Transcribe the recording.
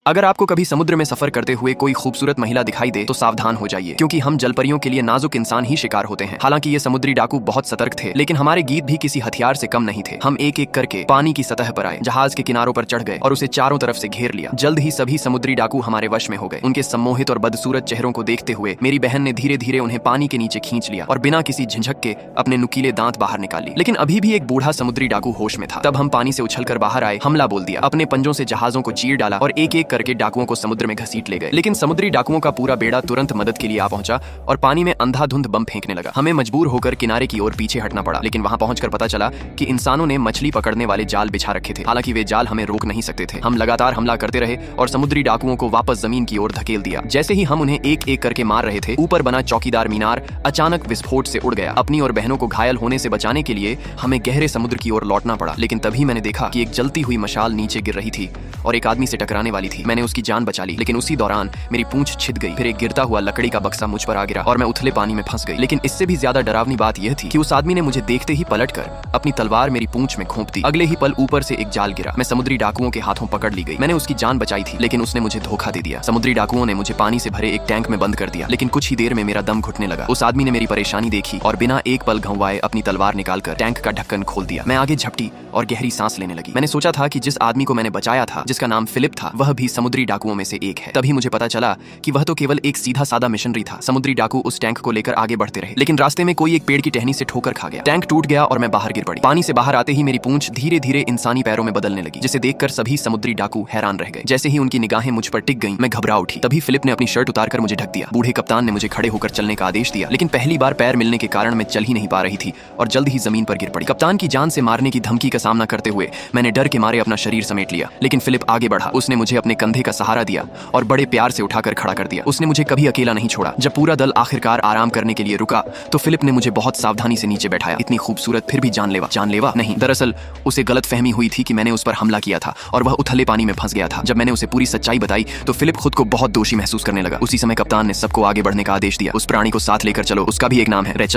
अगर आपको कभी समुद्र में सफर करते हुए कोई खूबसूरत महिला दिखाई दे तो सावधान हो जाइए, क्योंकि हम जलपरियों के लिए नाजुक इंसान ही शिकार होते हैं। हालांकि ये समुद्री डाकू बहुत सतर्क थे, लेकिन हमारे गीत भी किसी हथियार से कम नहीं थे। हम एक एक करके पानी की सतह पर आए, जहाज के किनारों पर चढ़ गए और उसे चारों तरफ से घेर लिया। जल्द ही सभी समुद्री डाकू हमारे वश में हो गए। उनके सम्मोहित और बदसूरत चेहरों को देखते हुए मेरी बहन ने धीरे धीरे उन्हें पानी के नीचे खींच लिया और बिना किसी झिझक के अपने नुकीले दांत बाहर निकाल ली। लेकिन अभी भी एक बूढ़ा समुद्री डाकू होश में था। तब हम पानी से उछलकर बाहर आए, हमला बोल दिया, अपने पंजों से जहाजों को चीर डाला और एक एक करके डाकुओं को समुद्र में घसीट ले गए। लेकिन समुद्री डाकुओं का पूरा बेड़ा तुरंत मदद के लिए आ पहुंचा और पानी में अंधाधुंध बम फेंकने लगा। हमें मजबूर होकर किनारे की ओर पीछे हटना पड़ा, लेकिन वहां पहुंचकर पता चला कि इंसानों ने मछली पकड़ने वाले जाल बिछा रखे थे। हालांकि वे जाल हमें रोक नहीं सकते थे। हम लगातार हमला करते रहे और समुद्री डाकुओं को वापस जमीन की ओर धकेल दिया। जैसे ही हम उन्हें एक एक करके मार रहे थे, ऊपर बना चौकीदार मीनार अचानक विस्फोट से उड़ गया। अपनी और बहनों को घायल होने से बचाने के लिए हमें गहरे समुद्र की ओर लौटना पड़ा। लेकिन तभी मैंने देखा कि एक जलती हुई मशाल नीचे गिर रही थी और एक आदमी से टकराने वाली थी। मैंने उसकी जान बचा ली, लेकिन उसी दौरान मेरी पूंछ छिद गई। फिर एक गिरता हुआ लकड़ी का बक्सा मुझ पर आ गिरा और मैं उथले पानी में फंस गई। लेकिन इससे भी ज्यादा डरावनी बात यह थी कि उस आदमी ने मुझे देखते ही पलटकर अपनी तलवार मेरी पूंछ में घोंप दी। अगले ही पल ऊपर से एक जाल गिरा। मैं समुद्री डाकुओं के हाथों पकड़ ली गई। मैंने उसकी जान बचाई थी, लेकिन उसने मुझे धोखा दे दिया। समुद्री डाकुओं ने मुझे पानी से भरे एक टैंक में बंद कर दिया। लेकिन कुछ ही देर में मेरा दम घुटने लगा। उस आदमी ने मेरी परेशानी देखी और बिना एक पल घंवाए अपनी तलवार निकालकर टैंक का ढक्कन खोल दिया। मैं आगे झपटी और गहरी सांस लेने लगी। मैंने सोचा था कि जिस आदमी को मैंने बचाया था, जिसका नाम फिलिप था, वह भी समुद्री डाकुओं में से एक है। तभी मुझे पता चला कि वह तो केवल एक सीधा सादा मिशनरी था। समुद्री डाकू उस टैंक को लेकर आगे बढ़ते रहे, लेकिन रास्ते में कोई एक पेड़ की टहनी से ठोकर खा गया। टैंक टूट गया और मैं बाहर गिर पड़ी। पानी से बाहर आते ही मेरी पूंछ धीरे धीरे इंसानी पैरों में बदलने लगी, जिसे देखकर सभी समुद्री डाकू हैरान रह गए। जैसे ही उनकी निगाहें मुझ पर टिक गईं, मैं घबरा उठी। तभी फिलिप ने अपनी शर्ट उतारकर मुझे ढक दिया। बूढ़े कप्तान ने मुझे खड़े होकर चलने का आदेश दिया, लेकिन पहली बार पैर मिलने के कारण मैं चल ही नहीं पा रही थी और जल्द ही जमीन पर गिर पड़ी। कप्तान की जान से मारने की धमकी का सामना करते हुए मैंने डर के मारे अपना शरीर समेट लिया। लेकिन फिलिप आगे बढ़ा। उसने मुझे अपने कंधे का सहारा दिया और बड़े प्यार से उठाकर खड़ा कर दिया। उसने मुझे कभी अकेला नहीं छोड़ा। जब पूरा दल आखिरकार आराम करने के लिए रुका तो फिलिप ने मुझे बहुत सावधानी से नीचे बैठाया। इतनी खूबसूरत फिर भी जानलेवा नहीं। दरअसल उसे गलतफहमी हुई थी कि मैंने उस पर हमला किया था और वह उथले पानी में फंस गया था। जब मैंने उसे पूरी सच्चाई बताई तो फिलिप खुद को बहुत दोषी महसूस करने लगा। उसी समय कप्तान ने सबको आगे बढ़ने का आदेश दिया। उस प्राणी को साथ लेकर चलो, उसका भी एक नाम है, रेचल।